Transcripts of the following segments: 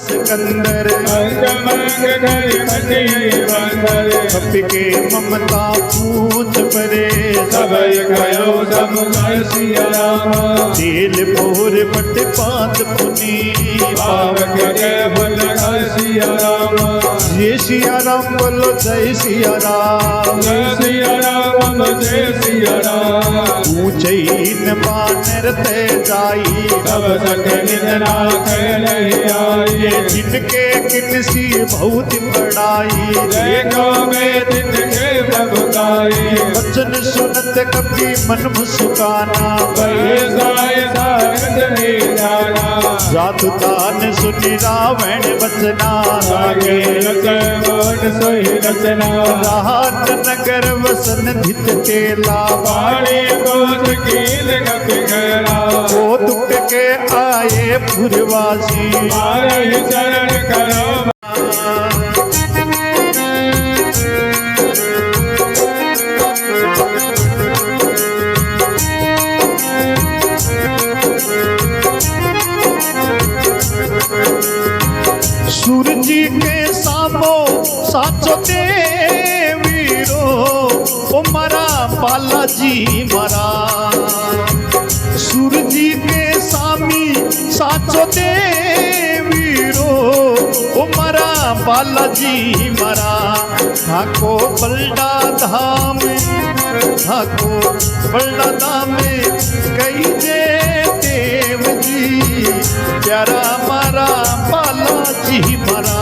सिकंदर के ममता पूछ परे दिल पोर पट पात पुनी ये सिया राम बोलो जय सिया राम ऊंचाई न बानर ते जाई जिनके किनसी बहुत बड़ाई वचन सुनत कभी मन मुस्काना जातु तान सुनी रावण वचना राहत नगर वसन धित तेला वो दुख के आए पुरवासी चरण करो सूरज के सामो साचो देवीरो ओ मरा बालाजी मरा सूरज के सामी साचो देवीरो ओ मरा बालाजी मरा ठाको बलडा धाम ठाको बलडा धाम कई जे देव जी प्यारा मारा बालाजी मरा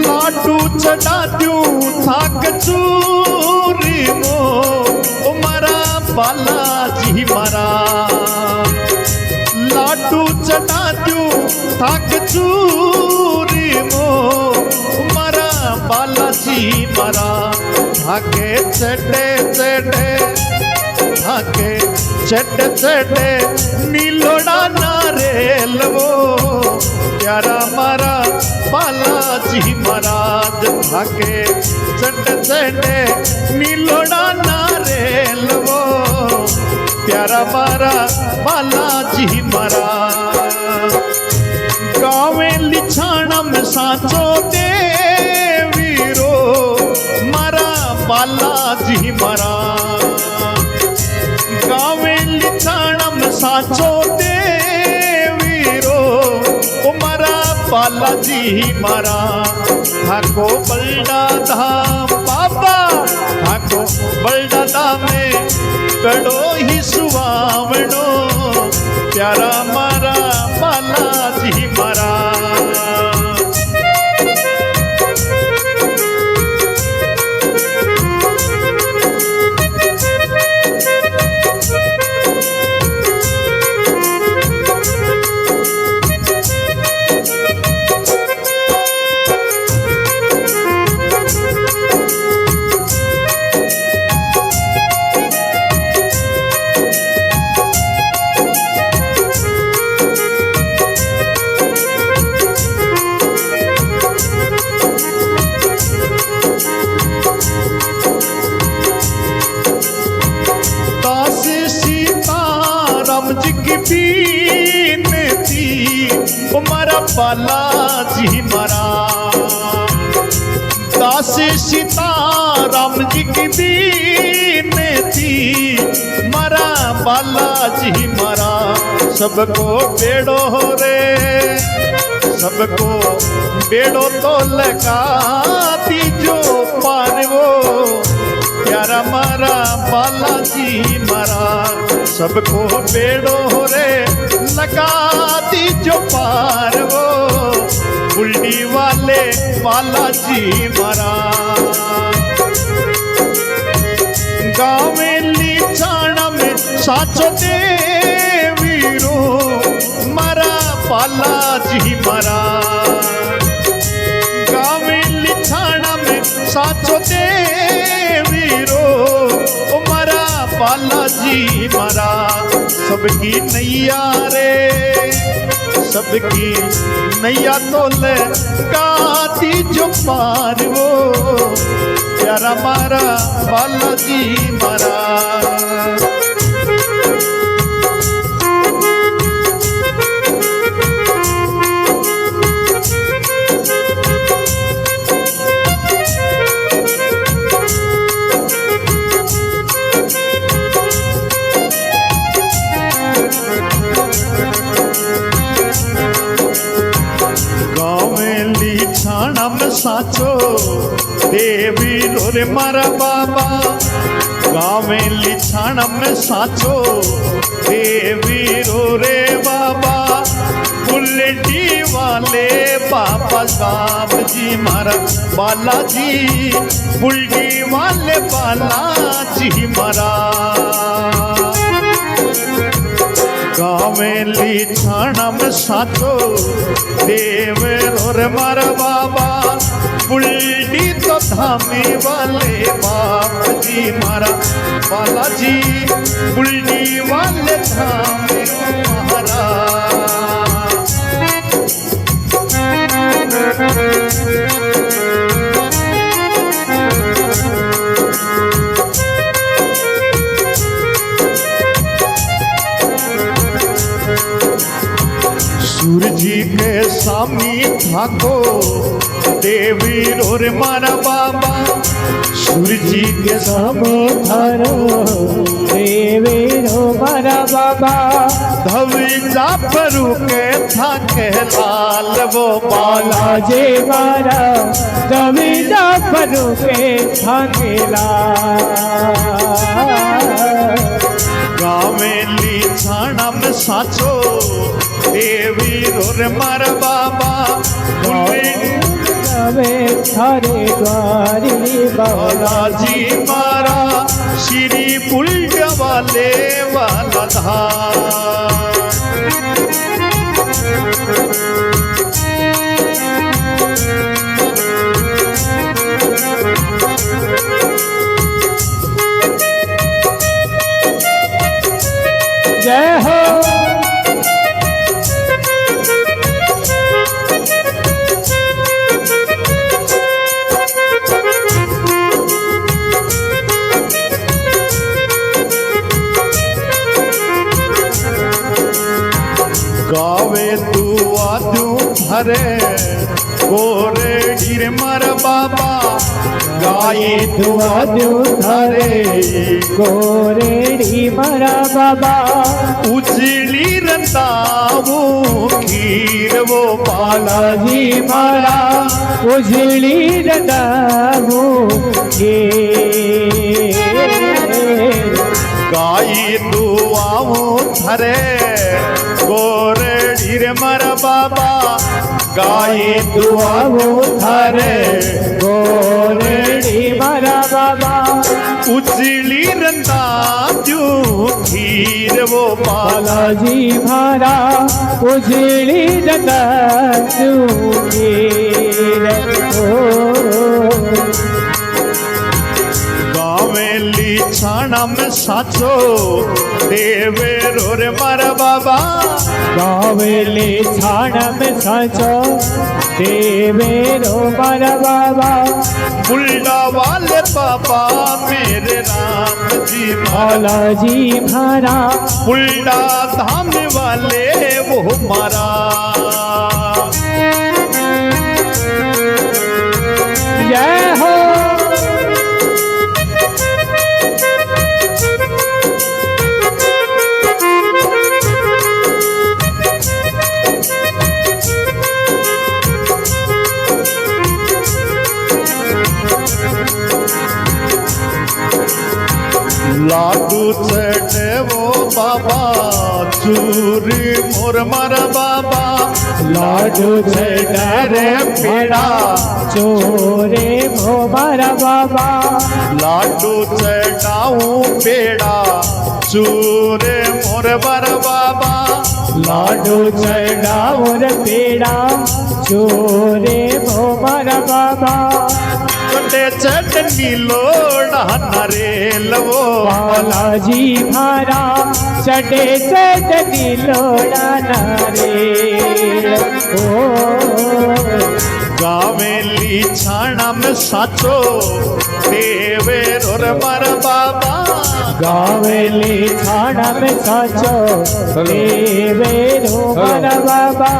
लाडू चढ़ा दूं थाक चूरी मो ओ मरा बालाजी मरा लाडू चढ़ा दूं थाक चूरी मो मरा बालाजी मरा धाके चढ़े चढ़े धाके चढ़े चढ़े नीलोड़ा नारेल वो प्यारा मारा बालाजी महाराज धाके चढ़े चढ़े नीलोड़ा नारेल वो प्यारा मारा बालाजी महाराज गावे लिछाणम साचो देवीरो मारा बालाजी महाराज गावे लिछाणम साचो देवीरो ओ मारा बालाजी महाराज ठाको बलडा धाम बाबा ठाको बलडा धाम में कड़ो ही सुवावणो प्यारा मारा बालाजी महाराज बालाजी मरा दास सीताराम जी की बीनती मरा बालाजी मरा सबको बेड़ो रे सबको बेड़ो तो लगा दीजो पारवो प्यारा मारा बालाजी मरा सबको बेड़ो रे लगा दीजो पारवो बुल्डी वाले बालाजी मरा गावे लीचाणा में साचो देवीरो मरा बालाजी मरा गावे लीचाणा में साचो देवीरो मरा बालाजी मारा सबकी नैया रे सबकी नैया तो ले काटी जो पार वो प्यारा मारा बालाजी मारा साचो देवी रे मारा बाबा गाँव में लिछाना में साचो देवी रे बाबा बुल्टी वाले बाबा साहब जी मारा बालाजी बुल्टी वाले बालाजी मारा गाँव में लिछाना में साचो देव रे मारा बाबा बुल्टी तो धामे वाले बाप जी मारा बालाजी बुल्टी वाले धामे मारा सूरज के सामी ठाको देवी रे मारा बाबा सूरज के सामी थारो देवी रो मारा बाबा धविजा परू के थाके लाल वो बालाजी मारा धविजा परू के थाके लाल गाँव में लिछाना में साचो देवी रे मारा बाबा थारे द्वारी बालाजी मारा श्री पुल्ट वाले वाला धाम जय हो गावे तू आदू भरे गोरे ढीर मर बाबा गाई तू आदू धरे गोरेड़ी मरा बाबा उजली रंदावो खीर वो बालाजी मारा उजली रंदावो गाई तू आवो धरे गोरे ढीर मर बाबा गाई तू आवो धरे गोरेड़ी मरा बाबा उजली रंदा जो खीर वो बालाजी मारा उजली रंदा गाँव में लिछाना में साचो देवे रे मारा बाबा गावेली छाण में साचो देवे रो मारा बाबा बुल्ला वाले बाबा मेरे राम जी बालाजी मारा बुल्ला धाम वाले वो मारा जय हो लाडू चढ़े वो बाबा चूरी मोर मारा बाबा लाडू चढ़े पेड़ा चोरे भो मारा बाबा लाडू चढ़ाऊं पेड़ा चूरे मोर बर बाबा लाडू चढ़ाओ रे पेड़ा चोरे भो मारा बाबा चढ़े चटनी लोड़ा नरेलवो बालाजी मारा चढ़े चटनी लोड़ा नारे गावेली छाना में साचो देवे रोर मर बाबा गावेली छाना में साचो देवे रोर बाबा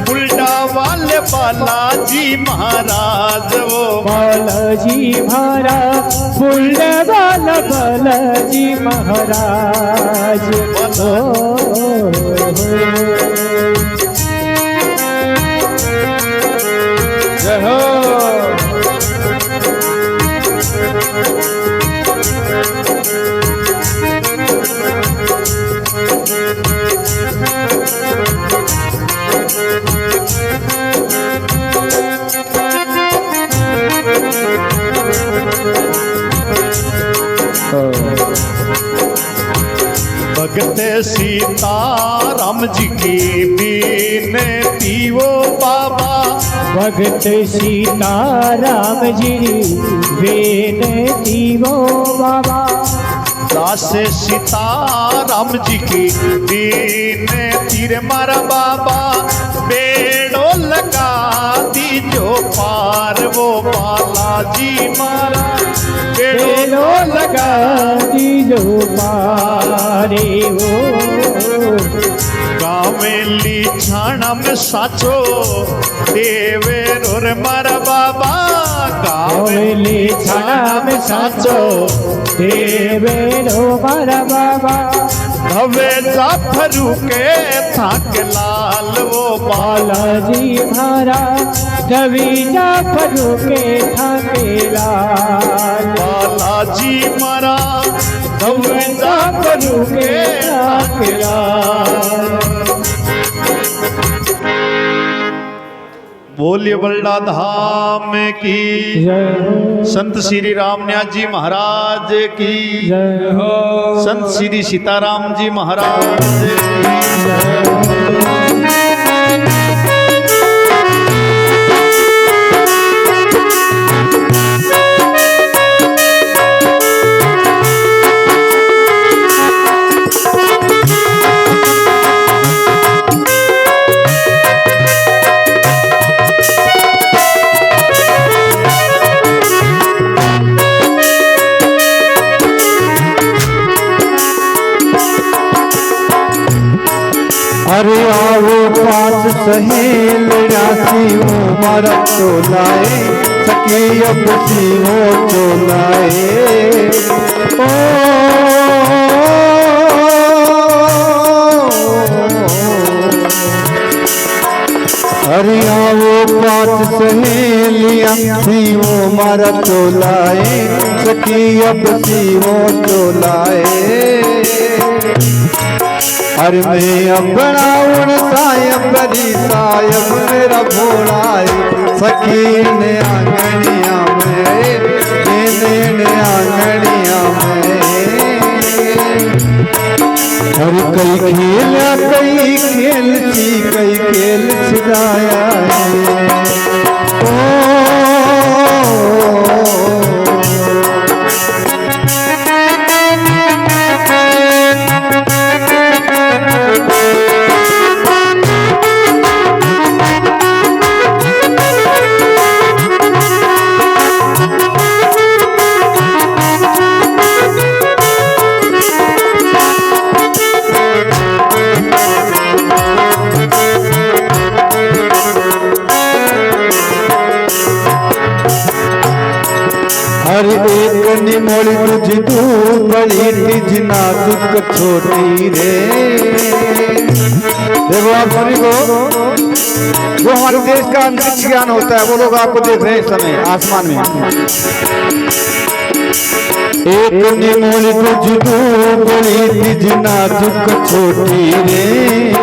बुल्डा वाले बालाजी महाराज वो बालाजी महाराज बुल्डा वाला बालाजी महाराज जय हो भगत सीताराम जी की बीनती वो बाबा भगत सीताराम जी बेनती वो बाबा दास सीताराम जी की बीनती रे मारा बाबा बेड़ो लगा दी जो पार वो बालाजी मारा बेड़ो लगा दी जो पारे हो गावेली छाना में साचो देवे रोर मारा बाबा गावेली छाना में साचो देवे रो मारा बाबा हवे जाफरू के थाक लाल वो बालाजी महाराज कवि जाफरू के ठाके लाल बालाजी मारा हवे जाफरू के थाक लाल। बोलिए बल्ला धाम की जय संत श्री रामन्यास जी महाराज की जय हो संत श्री सीताराम जी महाराज अरे आओ पास सहेल राशि उमर चोलाए सखी अब हो चोलाए अरे आओ पास सहेलियां थी उमर चोलाए सखी अब हो चोलाए अरे मैं अपना उन सायब बरी सायब मेरा भोलाए सखी ने आंगनिया में ने आंगनिया में अरे कई खेल सी कई खेल सिखाया हर एक निमोली तुझ तू बड़ी निज नाजुक छोटी रे। देखो आप सभी को जो हमारे देश का अंतरिक्ष ज्ञान होता है वो लोग आपको देख रहे हैं इस समय आसमान में। एक निमोली तुझ तू बड़ी निज नाजुक छोटी रे।